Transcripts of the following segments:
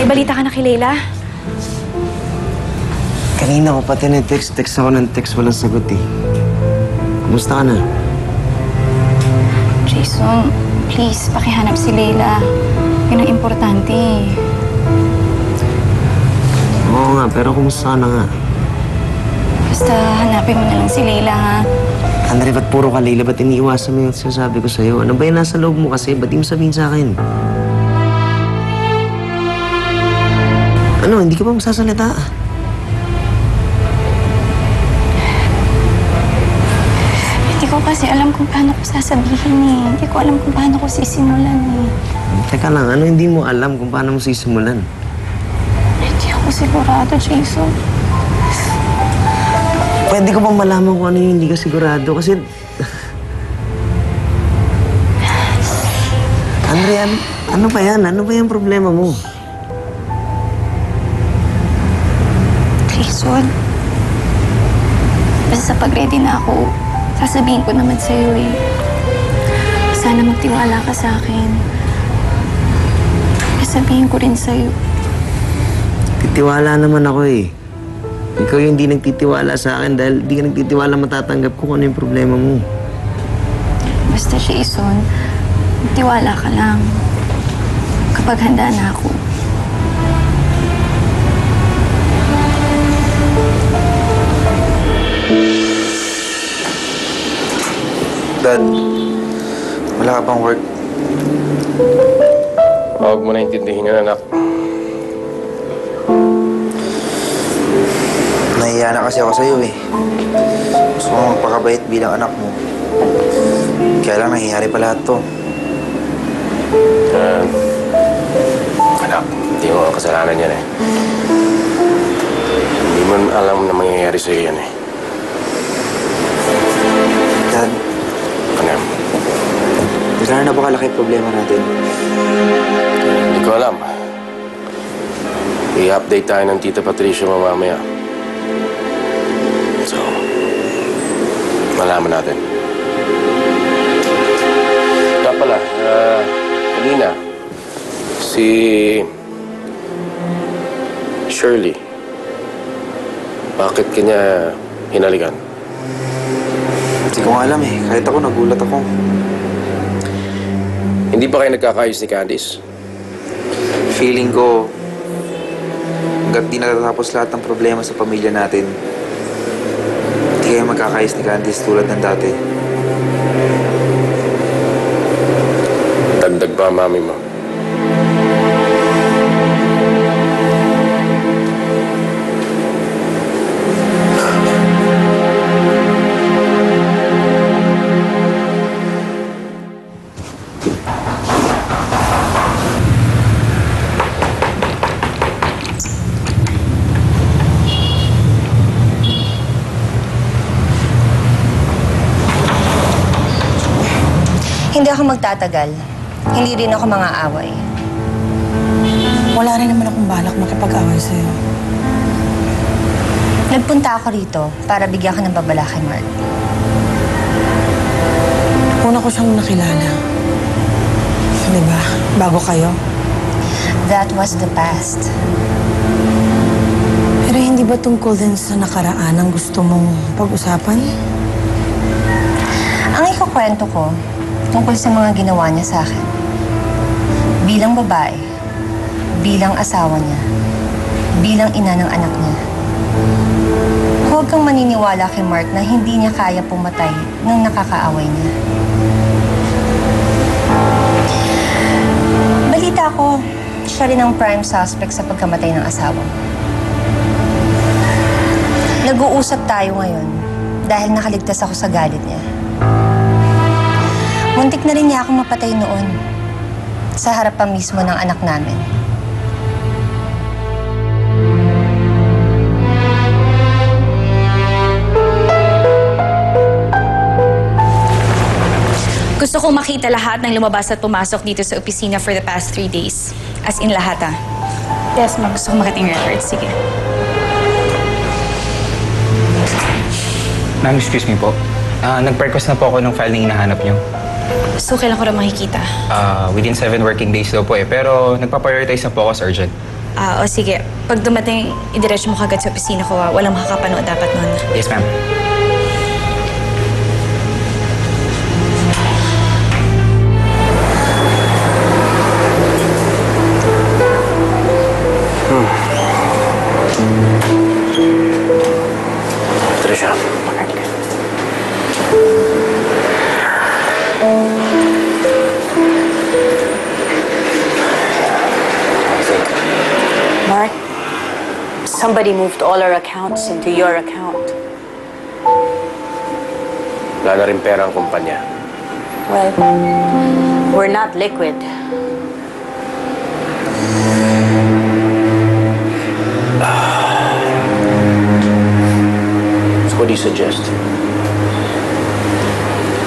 balita ka na kay Leila? Kanina ko pati na-text. Text ako ng text. Walang sagot eh. Kumusta ka na? Jason, please, pakihanap si Leila. Yun ang importante eh. Oo nga, pero kumusta ka na nga? Basta hanapin mo na lang si Leila, ha? Andre, ba't puro ka, Leila? Ba't iniiwasan mo yung sinasabi ko sa'yo? Ano ba yung nasa loob mo kasi? Ba't di mo sabihin sa akin? Ano, hindi ka pa magsasalita? Hindi ko kasi alam kung paano ko sasabihin eh. Hindi ko alam kung paano ko sisimulan eh. Teka lang, ano hindi mo alam kung paano mo sisimulan? Hindi ako sigurado, Jason. Pwede ko bang malaman kung ano yung hindi ka sigurado? Kasi... Andre, ano ba yan? Ano ba yung problema mo? Jason, basta pag-ready na ako, sasabihin ko naman sa'yo eh. Sana magtiwala ka sa akin. Sasabihin ko rin sa'yo. Titiwala naman ako eh. Ikaw yung hindi nagtitiwala sa akin dahil di ka nagtitiwala matatanggap ko kung ano yung problema mo. Basta, Jason, magtiwala ka lang. Kapag handa na ako. Dad, wala ka bang work? Huwag mo na intindihin yun, anak. Nahiya na kasi ako sa'yo eh. Gusto mo magpakabait bilang anak mo. Kaya lang nangyayari pa lahat to. Anak, hindi mo kasalanan yan eh. Hindi mo alam na mangyayari sa'yo yan eh. Dad, Ano? gano'n na ba kalaki problema natin? Hindi ko alam. I-update tayo ng Tita Patricia mamaya. So, malaman natin. Kaya pala, kanina, si Shirley, bakit kanya hinalikan? Hindi ko nga alam eh. Kahit ako, nagulat ako. Hindi ba kayo nagkakaayos ni Candice? Feeling ko, hanggat di natatapos lahat ng problema sa pamilya natin, hindi kayo magkakayos ni Candice tulad ng dati. Dagdag ba, mami mo? Hindi ako magtatagal. Hindi rin ako mang-aaway. Wala rin naman akong balak makipag-away sa'yo. Nagpunta ako rito para bigyan ka ng babala kay Mark. Una ko siyang nakilala. Di ba? Bago kayo. That was the past. Pero hindi ba tungkol din sa nakaraan ang gusto mong pag-usapan? Ang ikukwento ko, tungkol sa mga ginawa niya sa akin. Bilang babae, bilang asawa niya, bilang ina ng anak niya. Huwag kang maniniwala kay Mark na hindi niya kaya pumatay ng nakakaaway niya. Balita ko, siya rin ang prime suspect sa pagkamatay ng asawa mo. Nag-uusap tayo ngayon dahil nakaligtas ako sa galit niya. Muntik na rin niya akong mapatay noon sa harap pa mismo ng anak namin. Gusto kong makita lahat ng lumabas at pumasok dito sa opisina for the past 3 days. As in lahat, ah. Yes, ma'am. Gusto kong makita yung records. Sige. Ma'am, excuse me po. Nag-request na po ako ng file na hinahanap niyo. So, kailan ko na makikita? Within 7 working days daw po eh. Pero nagpa-prioritize na po ako sa urgent. O sige, pag dumating, idiretso mo kagad sa opisina ko. Walang makakapanood dapat nun. Yes, ma'am. Trisha. Mark, somebody moved all our accounts into your account. Wala na rin pera ang kumpanya. Well, we're not liquid. So what do you suggest?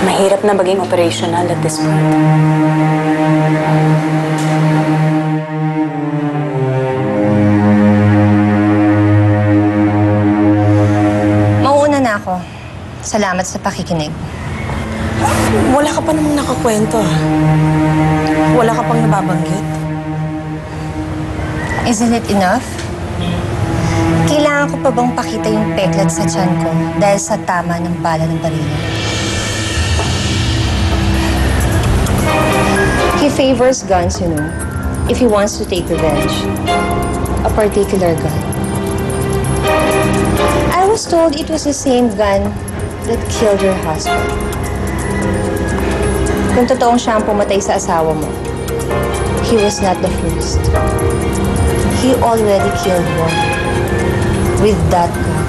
Mahirap na maging operational at this point. Mauuna na ako. Salamat sa pakikinig. Wala ka pa namang nakakwento, ah. Wala ka pang nababanggit. Isn't it enough? Kailangan ko pa bang pakita yung peklat sa tiyan ko dahil sa tama ng bala ng baril? He favors guns, you know, if he wants to take revenge. A particular gun. I was told it was the same gun that killed your husband. Kung totoong siya ang pumatay sa asawa mo, he was not the first. He already killed one with that gun.